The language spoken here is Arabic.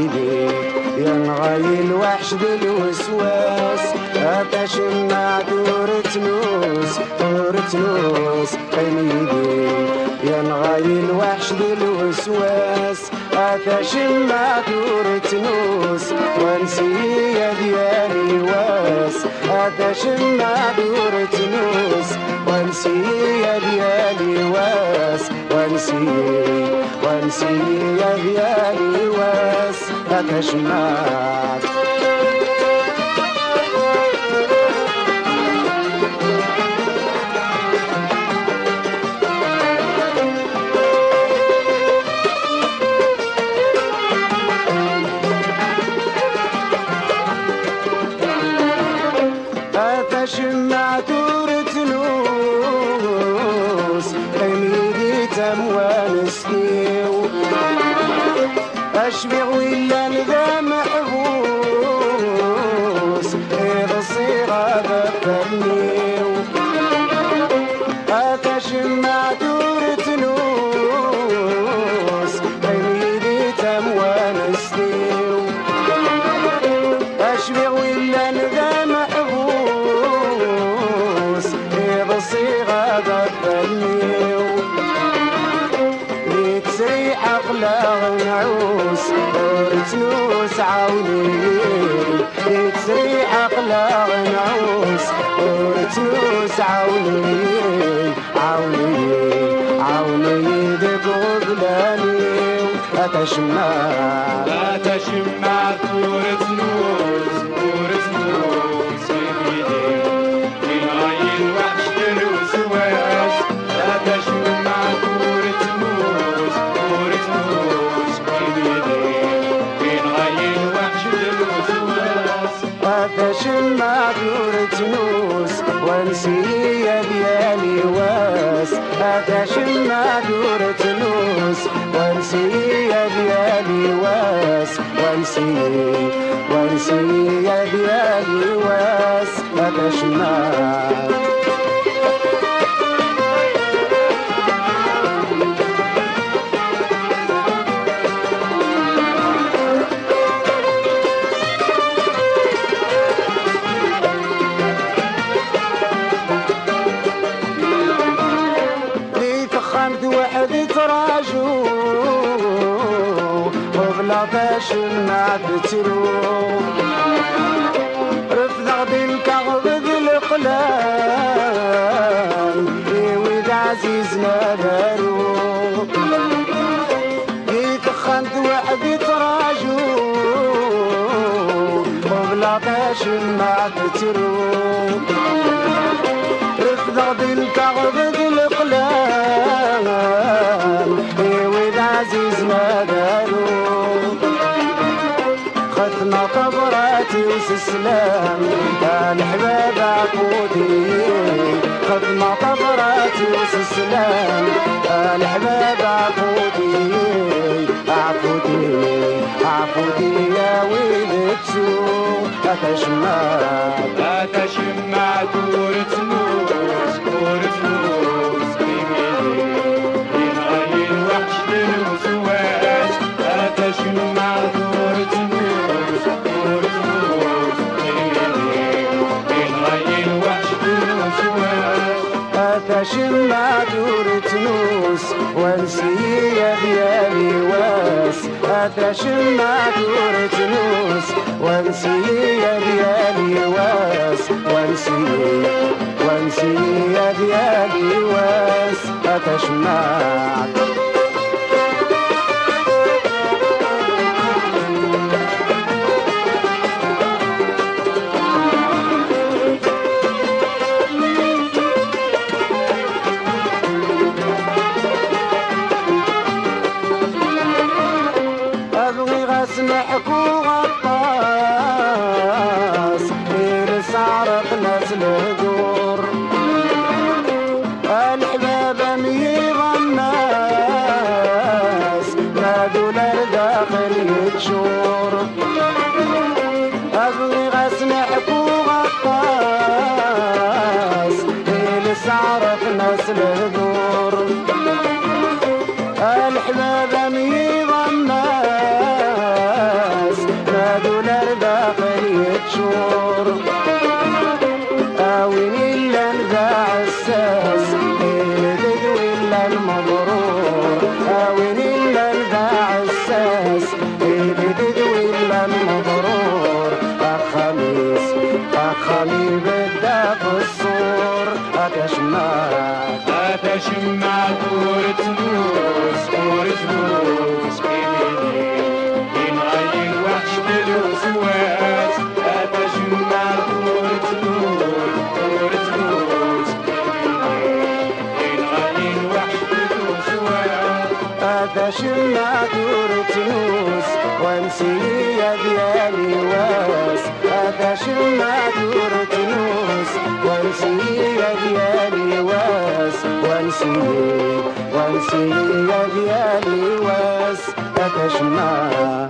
حميدي يا نغاي الوحش بالوسواس أتشمع دورة نوس حميدي يا نغاي الوحش بالوسواس أتشمع دورة نوس وانسية ديالي واس أتشمع دورة نوس وانسية ديالي واس وانسية ديالي واس أتشمع أتشمع دورة نوس حميدي تموانستيو أشبع ولا نذا محبوس إذا الصيغة ذكرنيو أتشمع دورة نوس حميدي تموانستيو أشبع ولا نذا صيغة ضفنيو لتسريح أخلاق نعوس دورة نوس عاوني لتسريح أخلاق نعوس دورة نوس عاوني ذك غبلانيو أتشمع دورة نوس أتشمع دورة نوس وانسية ديالي واس أتشمع دورة نوس وانسية ديالي واس وانسية ديالي واس أتشمع تراجو وبلا تشمع بترو رفض بالكغب بالقلام ويد عزيزنا دارو يتخنت وحدي تراجو وبلا تشمع بترو رفض بالكغب بالقلام عزيزنا دارو ختنا طبراتي وسسلام الحباب عقودي ختنا طبراتي وسسلام الحباب عقودي يا ويلتو أتشمع دورة نوس أتشمع دورة نوس أتشمع دورة نوس وانسية ديالي واس أتشمع دورة نوس وانسية ديالي واس وانسية ديالي واس أتشمع سمحك وغطاس سارق ناس الهدور الحباب ميض الناس نادوا للداخل يتشور أبغي غسمحك وغطاس سارق ناس الهدور الحباب ميض الناس الشور وين إلا نباع الساس البدوي إلا المبرور وين إلا نباع الساس البدوي إلا المبرور خميس خمي بدا في الصور أتشمع كورة فلوس بيدي ينغير وحش فلوس واس أتشمع كورة فلوس بيدي ينغير وحش فلوس واس أتشمع كورة نوس وانسي ديالي واس أتشمع كورة نوس وانسي ديالي واس وانسي ديالي واس أتشمع